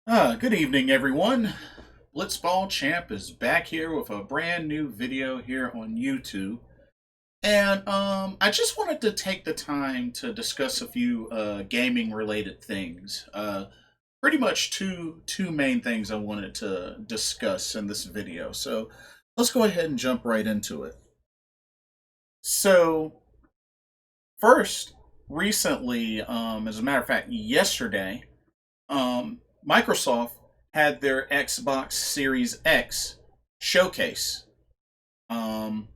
Good evening, everyone. Blitzball Champ is back here with a brand new video here on YouTube. And I just wanted to take the time to discuss a few gaming related things. Pretty much two main things I wanted to discuss in this video. So let's go ahead and jump right into it. So first, recently, as a matter of fact, yesterday, Microsoft had their Xbox Series X showcase. Um,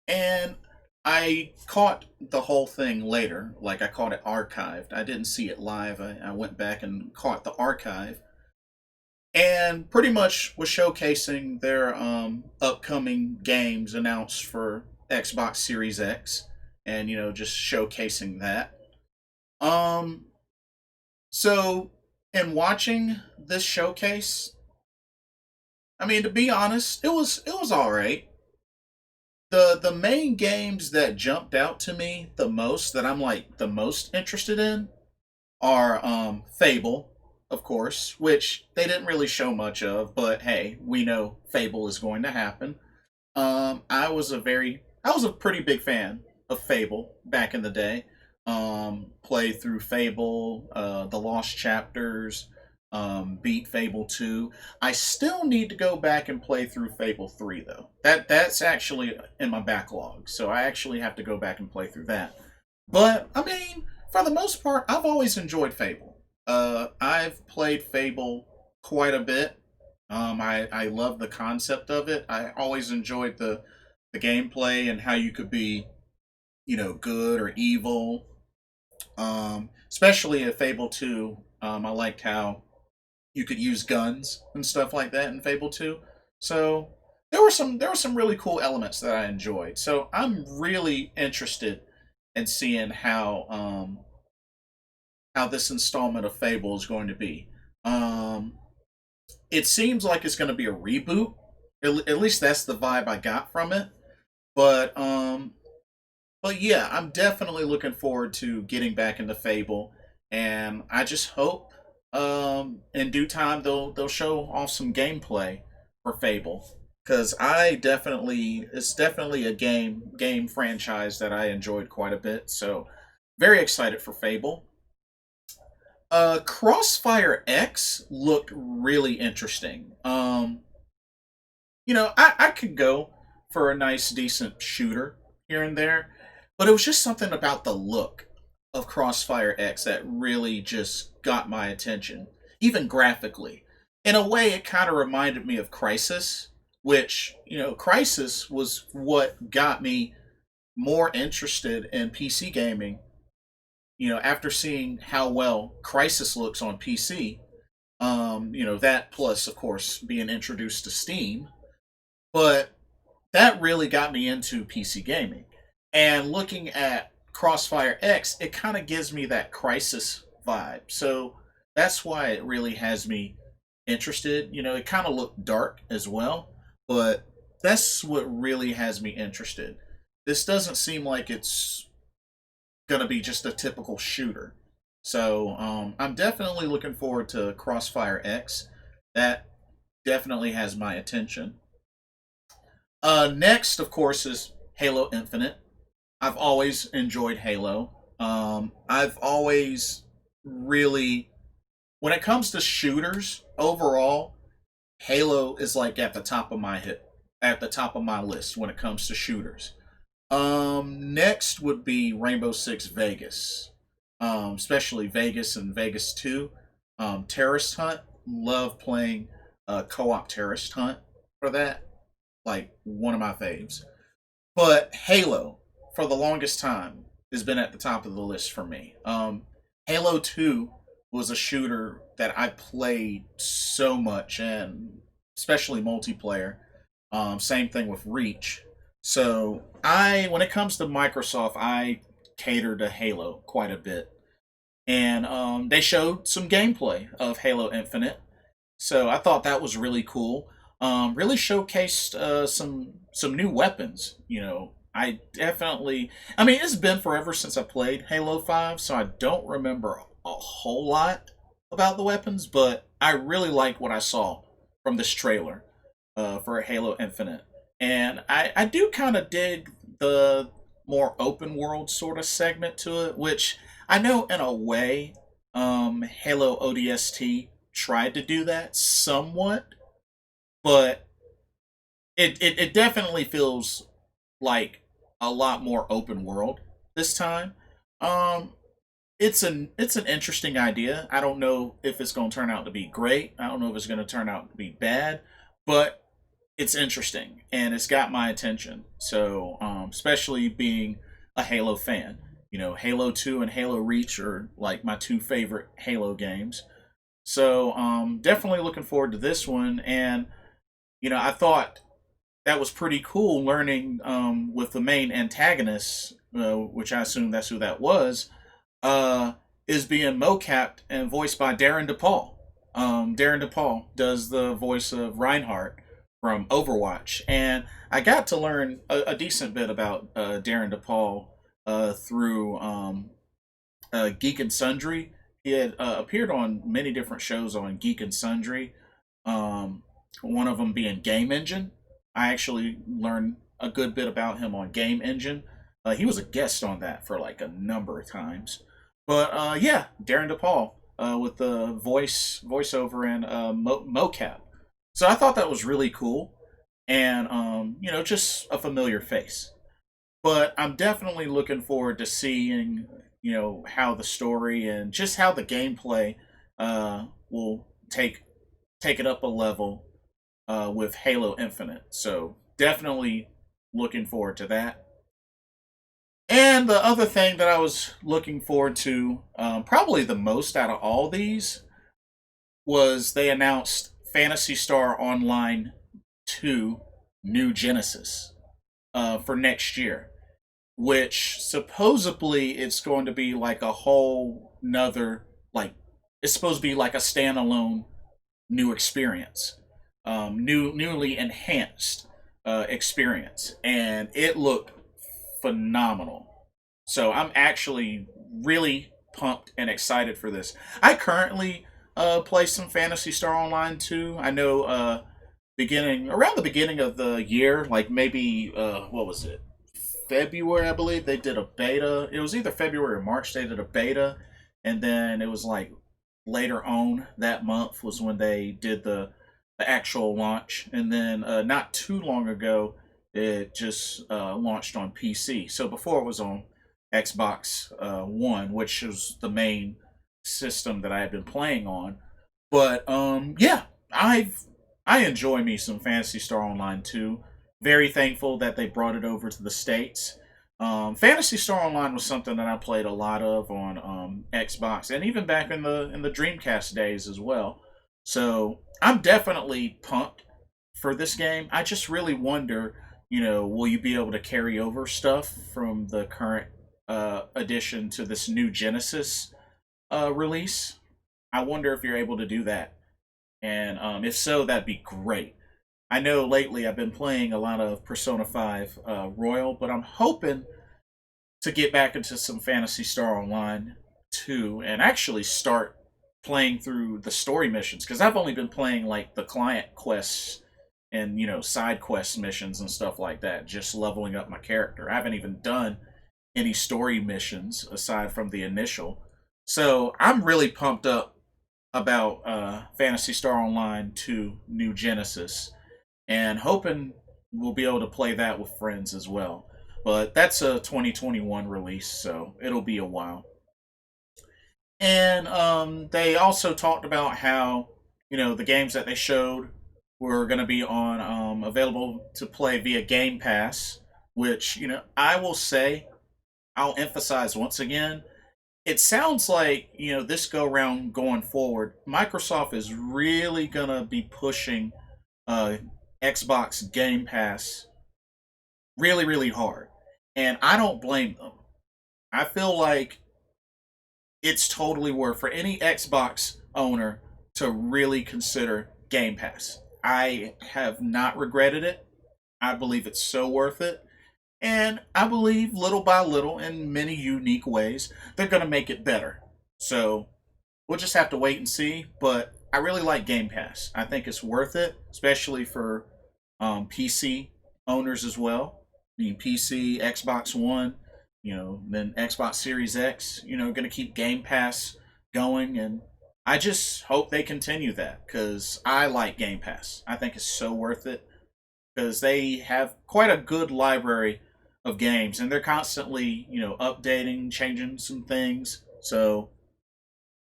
and I caught the whole thing later. Like, I caught it archived. I didn't see it live. I went back and caught the archive. And pretty much was showcasing their upcoming games announced for Xbox Series X. And, just showcasing that. Um, so in watching this showcase, I mean, to be honest, it was all right. The main games that jumped out to me the most, that I'm like the most interested in, are Fable, of course, which they didn't really show much of, but hey, we know Fable is going to happen. I was a pretty big fan of Fable back in the day. Played through Fable, the Lost Chapters, beat Fable 2. I still need to go back and play through Fable 3 though. That's actually in my backlog, so I actually have to go back and play through that. But I mean, for the most part, I've always enjoyed Fable. I've played Fable quite a bit. I love the concept of it. I always enjoyed the gameplay and how you could be, good or evil. Especially at Fable 2, I liked how you could use guns and stuff like that in Fable 2. So there were some really cool elements that I enjoyed. So I'm really interested in seeing how this installment of Fable is going to be. Um, it seems like it's going to be a reboot. At least that's the vibe I got from it. But but yeah, I'm definitely looking forward to getting back into Fable, and I just hope in due time they'll show off some gameplay for Fable, because it's definitely a game franchise that I enjoyed quite a bit. So very excited for Fable. Crossfire X looked really interesting. I could go for a nice, decent shooter here and there, but it was just something about the look of Crossfire X that really just got my attention, even graphically. In a way, it kind of reminded me of Crisis, which, Crisis was what got me more interested in PC gaming. After seeing how well Crisis looks on PC, that plus, of course, being introduced to Steam. But that really got me into PC gaming. And looking at Crossfire X, it kind of gives me that Crisis vibe. So that's why it really has me interested. It kind of looked dark as well, but that's what really has me interested. This doesn't seem like it's going to be just a typical shooter. So I'm definitely looking forward to Crossfire X. That definitely has my attention. Next, of course, is Halo Infinite. I've always enjoyed Halo. I've always really, when it comes to shooters overall, Halo is like at the top of my list when it comes to shooters. Next would be Rainbow Six Vegas, especially Vegas and Vegas 2. Terrorist Hunt, love playing co-op Terrorist Hunt for that, like one of my faves. But Halo, for the longest time, has been at the top of the list for me. Halo 2 was a shooter that I played so much, and especially multiplayer. Same thing with Reach. So when it comes to Microsoft, I cater to Halo quite a bit, and they showed some gameplay of Halo Infinite. So I thought that was really cool. Really showcased some new weapons. I mean, it's been forever since I played Halo 5, so I don't remember a whole lot about the weapons, but I really like what I saw from this trailer for Halo Infinite. And I do kind of dig the more open world sort of segment to it, which I know in a way Halo ODST tried to do that somewhat, but it definitely feels like a lot more open world this time. Um, it's an interesting idea. I don't know if it's going to turn out to be great. I don't know if it's going to turn out to be bad, but it's interesting and it's got my attention. So, especially being a Halo fan, Halo 2 and Halo Reach are like my two favorite Halo games. So, definitely looking forward to this one. And, I thought that was pretty cool learning with the main antagonist, which I assume that's who that was, uh, is being mocapped and voiced by Darren DePaul. Darren DePaul does the voice of Reinhardt from Overwatch, and I got to learn a decent bit about Darren DePaul through Geek and Sundry. He had appeared on many different shows on Geek and Sundry. Um, One of them being Game Engine. I actually learned a good bit about him on Game Engine. He was a guest on that for like a number of times. But yeah, Darren DePaul with the voiceover and mocap. So I thought that was really cool, and just a familiar face. But I'm definitely looking forward to seeing how the story and just how the gameplay will take it up a level with Halo Infinite. So definitely looking forward to that. And the other thing that I was looking forward to, probably the most out of all these, was they announced Phantasy Star Online 2 New Genesis for next year, which supposedly it's going to be like a whole nother, like, it's supposed to be like a standalone new experience, newly enhanced experience, and it looked phenomenal. So I'm actually really pumped and excited for this. I currently play some Phantasy Star Online too. I know beginning around the beginning of the year, like maybe what was it? February, I believe they did a beta. It was either February or March they did a beta, and then it was like later on that month was when they did the actual launch, and then not too long ago it just launched on PC. So before it was on Xbox One, which is the main system that I have been playing on. But yeah, I enjoy me some Fantasy Star Online too. Very thankful that they brought it over to the states. Fantasy Star Online was something that I played a lot of on Xbox, and even back in the Dreamcast days as well. So I'm definitely pumped for this game. I just really wonder, will you be able to carry over stuff from the current addition to this new Genesis release? I wonder if you're able to do that, and if so, that'd be great. I know lately I've been playing a lot of Persona 5 Royal, but I'm hoping to get back into some Phantasy Star Online too, and actually start playing through the story missions, because I've only been playing like the client quests and side quest missions and stuff like that, just leveling up my character. I haven't even done any story missions aside from the initial. So I'm really pumped up about Phantasy Star Online 2 New Genesis, and hoping we'll be able to play that with friends as well. But that's a 2021 release, so it'll be a while. And they also talked about how the games that they showed were going to be on available to play via Game Pass, which I will say, I'll emphasize once again, it sounds like this go round going forward, Microsoft is really gonna be pushing uh, Xbox Game Pass really, really hard, and I don't blame them. I feel like it's totally worth for any Xbox owner to really consider Game Pass. I have not regretted it. I believe it's so worth it. And I believe little by little, in many unique ways, they're going to make it better. So we'll just have to wait and see. But I really like Game Pass. I think it's worth it, especially for PC owners as well. I mean, PC, Xbox One, then Xbox Series X, going to keep Game Pass going. And I just hope they continue that because I like Game Pass. I think it's so worth it because they have quite a good library of games and they're constantly, updating, changing some things. So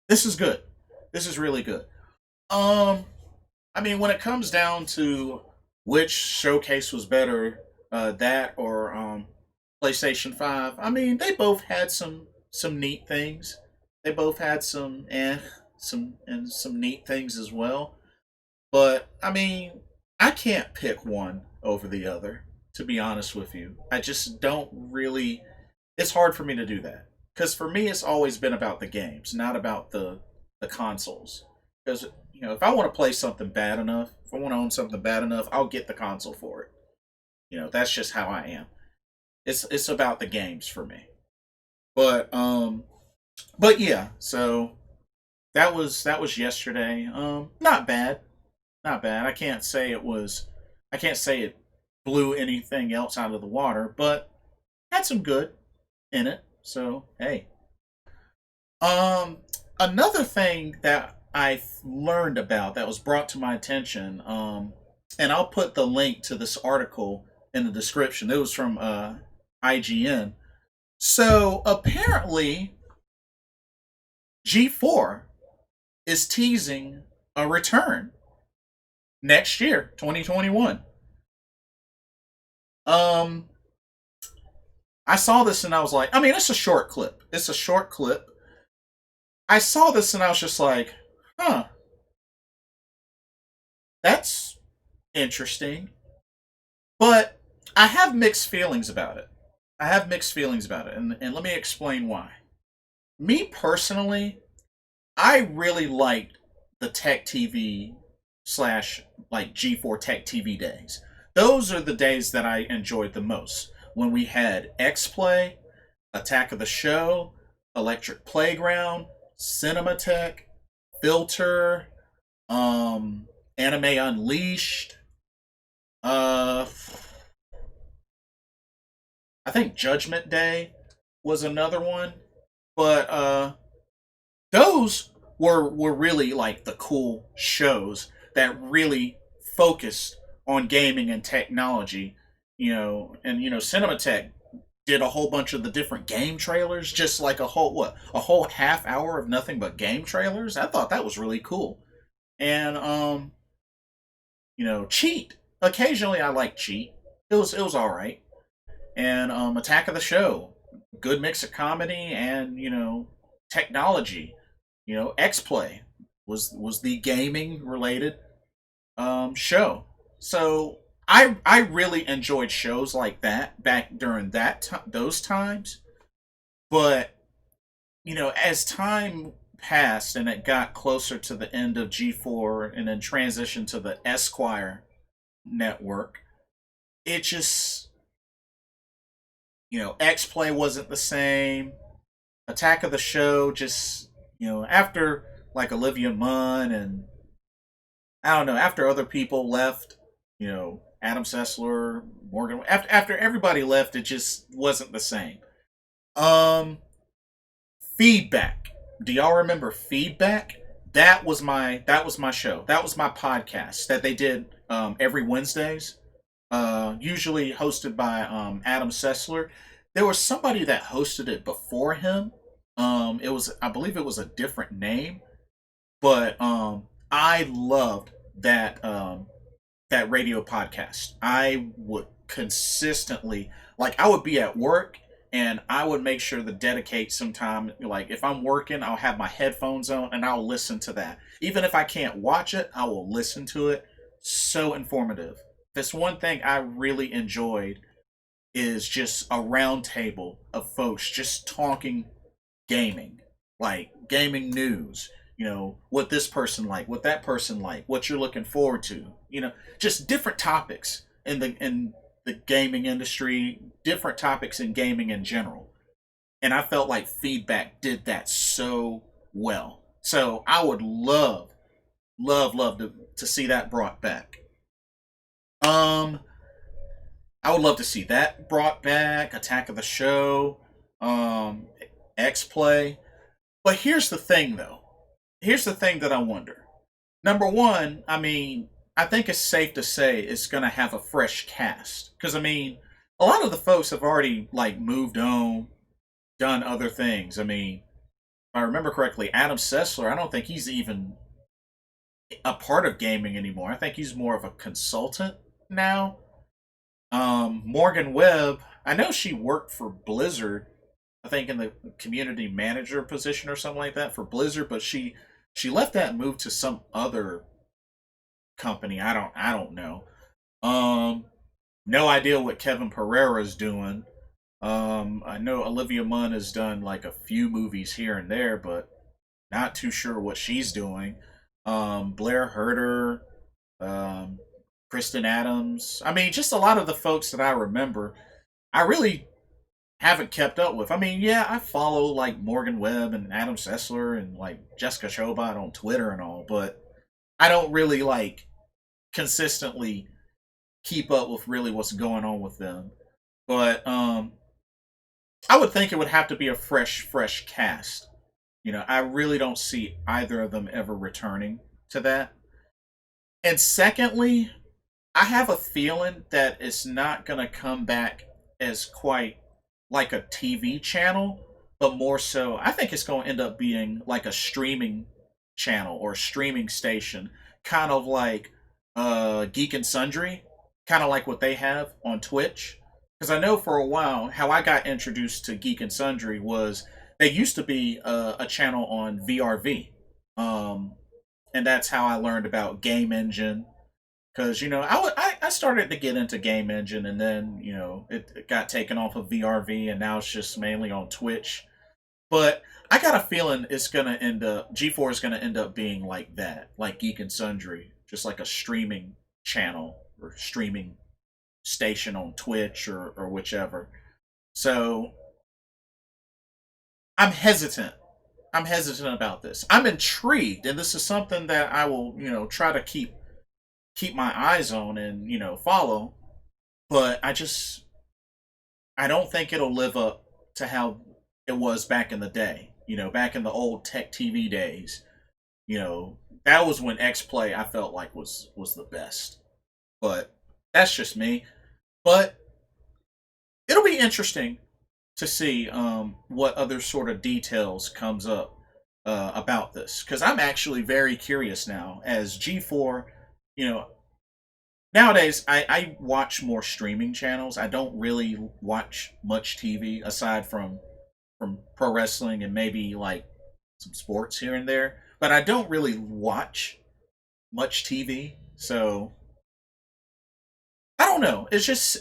this is good. This is really good. Um, I mean, when it comes down to which showcase was better, that or PlayStation 5, I mean, they both had some neat things. They both had some neat things as well. But I mean, I can't pick one over the other, to be honest with you. I just don't really it's hard for me to do that. Cuz for me it's always been about the games, not about the consoles. Cuz if I want to play something bad enough, if I want to own something bad enough, I'll get the console for it. That's just how I am. It's about the games for me. But but yeah, so that was yesterday. Not bad. Not bad. I can't say it blew anything else out of the water, but had some good in it. So, hey. Um Another thing that I learned about that was brought to my attention, and I'll put the link to this article in the description. It was from IGN. So apparently, G4 is teasing a return next year, 2021. Um, I saw this and I was like, I mean, it's a short clip. It's a short clip. I saw this and I was just like, huh, that's interesting. But I have mixed feelings about it. I have mixed feelings about it, and let me explain why. Me personally, I really liked the Tech TV slash like G4 Tech TV days. Those are the days that I enjoyed the most. When we had X Play, Attack of the Show, Electric Playground, Cinematech, Filter, Anime Unleashed, uh, I think Judgment Day was another one. But those were really like the cool shows that really focused on gaming and technology, and Cinematech did a whole bunch of the different game trailers, just like a whole half hour of nothing but game trailers. I thought that was really cool. And Cheat. Occasionally I like Cheat. It was all right. And Attack of the Show, good mix of comedy and technology. X Play was the gaming related show. So I really enjoyed shows like that back during those times. But as time passed and it got closer to the end of G4 and then transitioned to the Esquire network, it just X Play wasn't the same. Attack of the Show just after like Olivia Munn and I don't know after other people left, Adam Sessler, Morgan after everybody left, it just wasn't the same. Um, Feedback. Do y'all remember Feedback? That was my show. That was my podcast that they did every Wednesdays. Usually hosted by Adam Sessler. There was somebody that hosted it before him. It was I believe it was a different name, but I loved that radio podcast. I would consistently I would be at work and I would make sure to dedicate some time. Like if I'm working, I'll have my headphones on and I'll listen to that. Even if I can't watch it, I will listen to it. So informative. This one thing I really enjoyed is just a round table of folks just talking gaming, like gaming news. What this person like, what that person like, what you're looking forward to. Just different topics in the gaming industry, different topics in gaming in general. And I felt like Feedback did that so well. So I would love to see that brought back. Um, I would love to see that brought back. Attack of the Show, um, X Play. But here's the thing, though. Here's the thing that I wonder. Number one, I mean, I think it's safe to say it's going to have a fresh cast. Because, I mean, a lot of the folks have already, like, moved on, done other things. I mean, if I remember correctly, Adam Sessler, I don't think he's even a part of gaming anymore. I think he's more of a consultant now. Morgan Webb, I know she worked for Blizzard, I think in the community manager position or something like that for Blizzard, but she left that and moved to some other company. I don't know. Um, no idea what Kevin Pereira's doing. I know Olivia Munn has done like a few movies here and there, but not too sure what she's doing. Blair Herter, um, Kristen Adams. I mean, just a lot of the folks that I remember. I really haven't kept up with. I mean, yeah, I follow like Morgan Webb and Adam Sessler and like Jessica Chobot on Twitter and all, but I don't really like consistently keep up with really what's going on with them. But I would think it would have to be a fresh cast. You know, I really don't see either of them ever returning to that. And secondly, I have a feeling that it's not going to come back as quite like a TV channel, but more so, I think it's going to end up being like a streaming channel or a streaming station, kind of like Geek and Sundry, kind of like what they have on Twitch. Because I know for a while how I got introduced to Geek and Sundry was they used to be a channel on VRV, um, and that's how I learned about Game Engine. Because I started to get into Game Engine, and then it got taken off of VRV, and now it's just mainly on Twitch. But I got a feeling it's gonna end up G4 is gonna end up being like that, like Geek and Sundry, just like a streaming channel or streaming station on Twitch or whichever. So I'm hesitant. I'm hesitant about this. I'm intrigued, and this is something that I will, try to keep my eyes on and follow. But I don't think it'll live up to how it was back in the day. Back in the old tech TV days. That was when X Play I felt like was the best. But that's just me. But it'll be interesting to see what other sort of details comes up about this, because I'm actually very curious now as G4. You know, nowadays I watch more streaming channels. I don't really watch much TV aside from pro wrestling and maybe like some sports here and there. But I don't really watch much TV, so I don't know. It's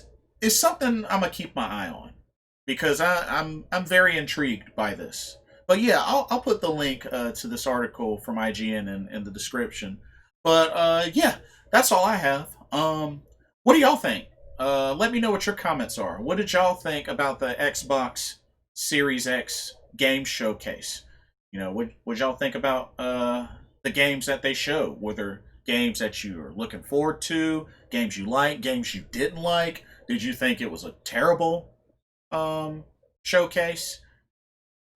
something I'm gonna keep my eye on because I'm very intrigued by this. But yeah, I'll put the link to this article from IGN in the description. But yeah, that's all I have. What do y'all think? Let me know what your comments are. What did y'all think about the Xbox Series X game showcase? What y'all think about the games that they showed? Were there games that you are looking forward to? Games you like? Games you didn't like? Did you think it was a terrible showcase?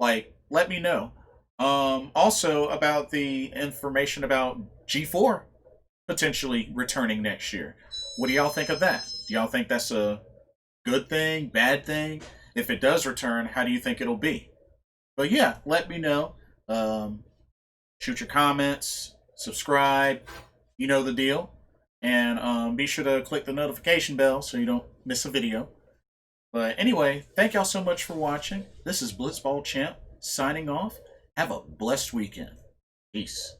Like, let me know. Also about the information about G4 potentially returning next year. What do y'all think of that? Do y'all think that's a good thing, bad thing? If it does return, how do you think it'll be? But yeah, let me know. Shoot your comments, subscribe, you know the deal. And be sure to click the notification bell so you don't miss a video. But anyway, thank y'all so much for watching. This is Blitzball Champ signing off. Have a blessed weekend. Peace.